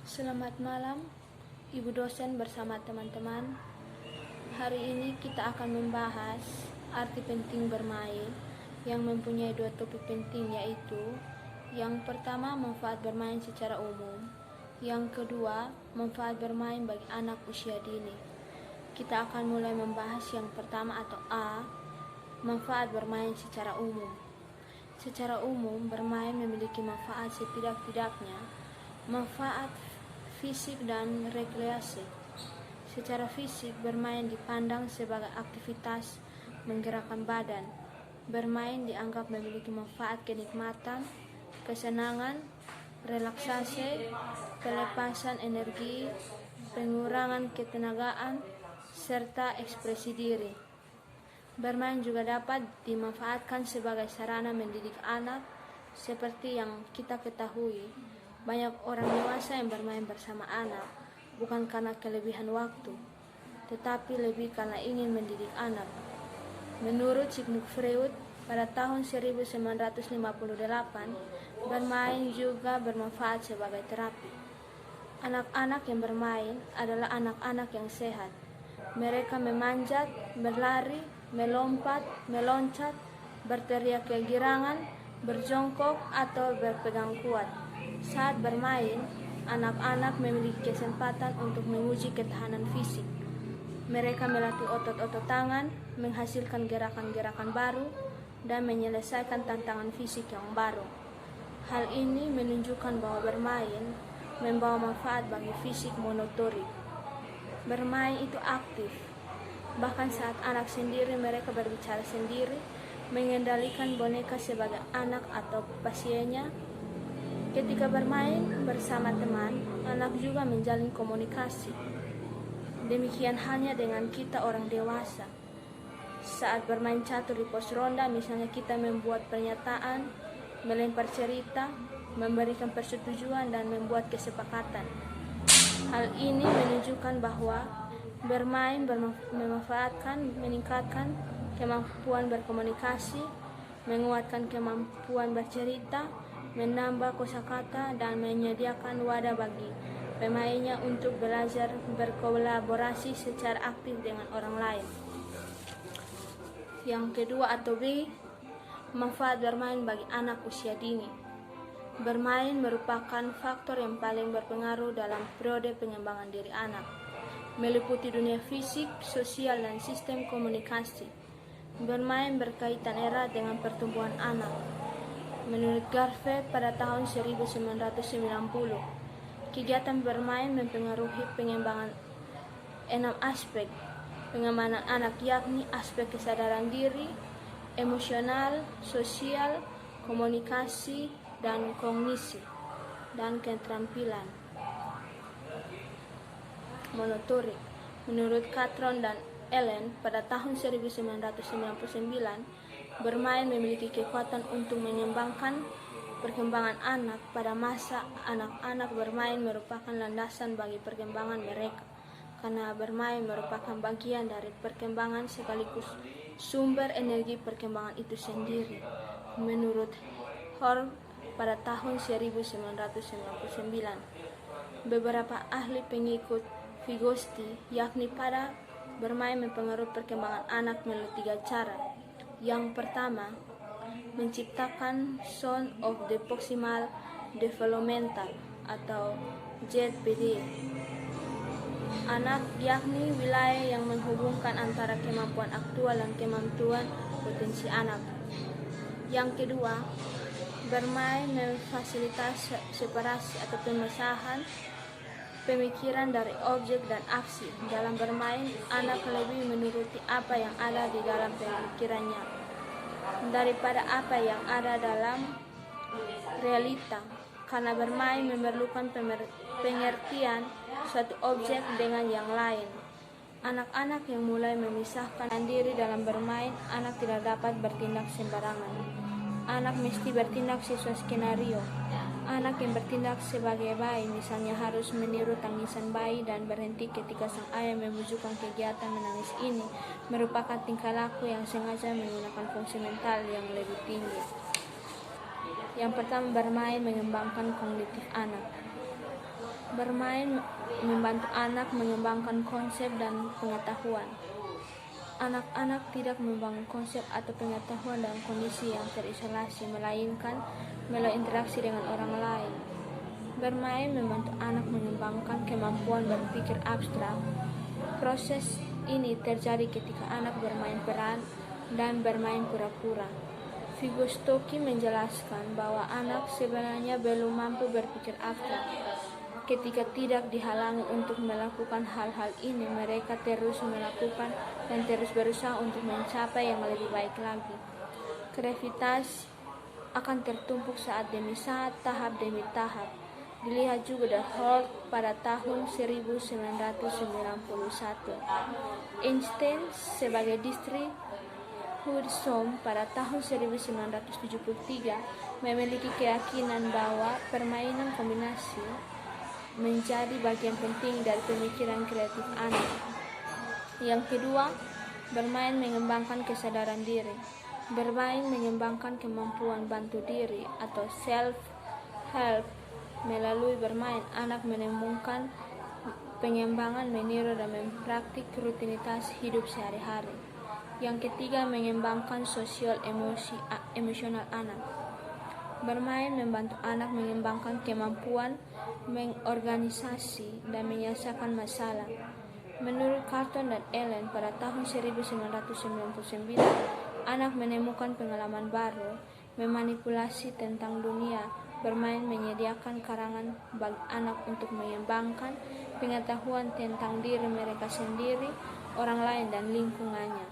Selamat malam, Ibu dosen bersama teman-teman. Hari ini kita akan membahas arti penting bermain yang mempunyai dua topik penting, yaitu yang pertama manfaat bermain secara umum, yang kedua manfaat bermain bagi anak usia dini. Kita akan mulai membahas yang pertama atau A, manfaat bermain secara umum. Secara umum, bermain memiliki manfaat setidak-tidaknya manfaat fisik dan rekreasi. Secara fisik, bermain dipandang sebagai aktivitas menggerakkan badan. Bermain dianggap memiliki manfaat kenikmatan, kesenangan, relaksasi, pelepasan energi, pengurangan ketenagaan, serta ekspresi diri. Bermain juga dapat dimanfaatkan sebagai sarana mendidik anak. Seperti yang kita ketahui, banyak orang dewasa yang bermain bersama anak bukan karena kelebihan waktu, tetapi lebih karena ingin mendidik anak. Menurut Sigmund Freud, pada tahun 1958, bermain juga bermanfaat sebagai terapi. Anak-anak yang bermain adalah anak-anak yang sehat. Mereka memanjat, berlari, melompat, meloncat, berteriak kegirangan, berjongkok, atau berpegang kuat. Saat bermain, anak-anak memiliki kesempatan untuk menguji ketahanan fisik. Mereka melatih otot-otot tangan, menghasilkan gerakan-gerakan baru, dan menyelesaikan tantangan fisik yang baru. Hal ini menunjukkan bahwa bermain membawa manfaat bagi fisik motorik. Bermain itu aktif. Bahkan saat anak sendiri, mereka berbicara sendiri, mengendalikan boneka sebagai anak atau pasiennya. Ketika bermain bersama teman, anak juga menjalin komunikasi. Demikian halnya dengan kita orang dewasa. Saat bermain catur di pos ronda, misalnya kita membuat pernyataan, melempar cerita, memberikan persetujuan, dan membuat kesepakatan. Hal ini menunjukkan bahwa bermain meningkatkan kemampuan berkomunikasi, menguatkan kemampuan bercerita, menambah kosakata, dan menyediakan wadah bagi pemainnya untuk belajar berkolaborasi secara aktif dengan orang lain. Yang kedua atau B, manfaat bermain bagi anak usia dini. Bermain merupakan faktor yang paling berpengaruh dalam periode pengembangan diri anak, meliputi dunia fisik, sosial, dan sistem komunikasi. Bermain berkaitan erat dengan pertumbuhan anak. Menurut Garfe, pada tahun 1990, kegiatan bermain mempengaruhi pengembangan 6 aspek pengembangan anak, yakni aspek kesadaran diri, emosional, sosial, komunikasi, dan kognisi, dan keterampilan motorik. Menurut Catron dan Ellen, pada tahun 1999, bermain memiliki kekuatan untuk mengembangkan perkembangan anak. Pada masa anak-anak, bermain merupakan landasan bagi perkembangan mereka, karena bermain merupakan bagian dari perkembangan sekaligus sumber energi perkembangan itu sendiri. Menurut Horn, pada tahun 1999, beberapa ahli pengikut Vygotsky, yakni pada bermain mempengaruhi perkembangan anak melalui 3 cara. Yang pertama, menciptakan Zone of the Proximal Developmental atau ZPD. Anak yakni wilayah yang menghubungkan antara kemampuan aktual dan kemampuan potensi anak. Yang kedua, bermain memfasilitasi separasi atau pemisahan pemikiran dari objek dan aksi. Dalam bermain, anak lebih menuruti apa yang ada di dalam pemikirannya daripada apa yang ada dalam realita, karena bermain memerlukan pengertian suatu objek dengan yang lain. Anak-anak yang mulai memisahkan diri dalam bermain, anak tidak dapat bertindak sembarangan. Anak mesti bertindak sesuai skenario. Anak yang bertindak sebagai bayi, misalnya harus meniru tangisan bayi dan berhenti ketika sang ayah memujukkan kegiatan menangis ini, merupakan tingkah laku yang sengaja menggunakan fungsi mental yang lebih tinggi. Yang pertama, bermain mengembangkan kognitif anak. Bermain membantu anak mengembangkan konsep dan pengetahuan. Anak-anak tidak membangun konsep atau pengetahuan dalam kondisi yang terisolasi, melainkan melalui interaksi dengan orang lain. Bermain membantu anak mengembangkan kemampuan berpikir abstrak. Proses ini terjadi ketika anak bermain peran dan bermain pura-pura. Vygotsky menjelaskan bahwa anak sebenarnya belum mampu berpikir abstrak. Ketika tidak dihalangi untuk melakukan hal-hal ini, mereka terus melakukan dan terus berusaha untuk mencapai yang lebih baik lagi. Kreativitas akan tertumpuk saat demi saat, tahap demi tahap. Dilihat juga The Hurt pada tahun 1991. Einstein sebagai Dietrich Hudson pada tahun 1973 memiliki keyakinan bahwa permainan kombinasi menjadi bagian penting dari pemikiran kreatif anak. Yang kedua, bermain mengembangkan kesadaran diri. Bermain mengembangkan kemampuan bantu diri atau self-help. Melalui bermain, anak menemukan pengembangan meniru dan mempraktik rutinitas hidup sehari-hari. Yang ketiga, mengembangkan sosial emosional anak. Bermain membantu anak mengembangkan kemampuan mengorganisasi dan menyelesaikan masalah. Menurut Carlton dan Ellen pada tahun 1999, anak menemukan pengalaman baru, memanipulasi tentang dunia. Bermain menyediakan karangan bagi anak untuk mengembangkan pengetahuan tentang diri mereka sendiri, orang lain, dan lingkungannya.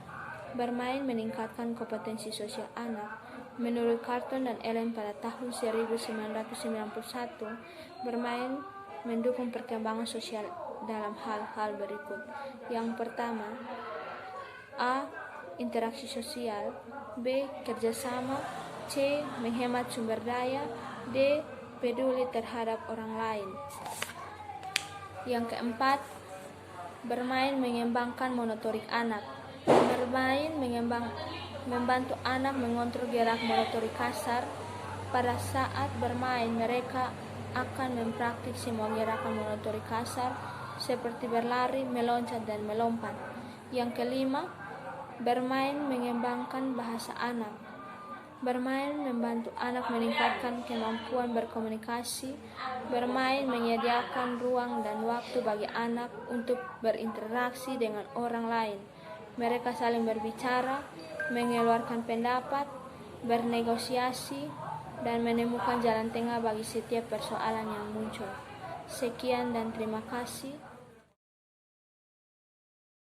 Bermain meningkatkan kompetensi sosial anak. Menurut Carlton dan Ellen pada tahun 1991, bermain mendukung perkembangan sosial dalam hal-hal berikut. Yang pertama, A. Interaksi sosial, B. Kerjasama, C. Menghemat sumber daya, D. Peduli terhadap orang lain. Yang keempat, bermain mengembangkan motorik anak. Bermain membantu anak mengontrol gerak motorik kasar. Pada saat bermain, mereka akan mempraktik semua gerakan motorik kasar seperti berlari, meloncat, dan melompat. Yang kelima, bermain mengembangkan bahasa anak. Bermain membantu anak meningkatkan kemampuan berkomunikasi. Bermain menyediakan ruang dan waktu bagi anak untuk berinteraksi dengan orang lain. Mereka saling berbicara, mengeluarkan pendapat, bernegosiasi, dan menemukan jalan tengah bagi setiap persoalan yang muncul. Sekian dan terima kasih.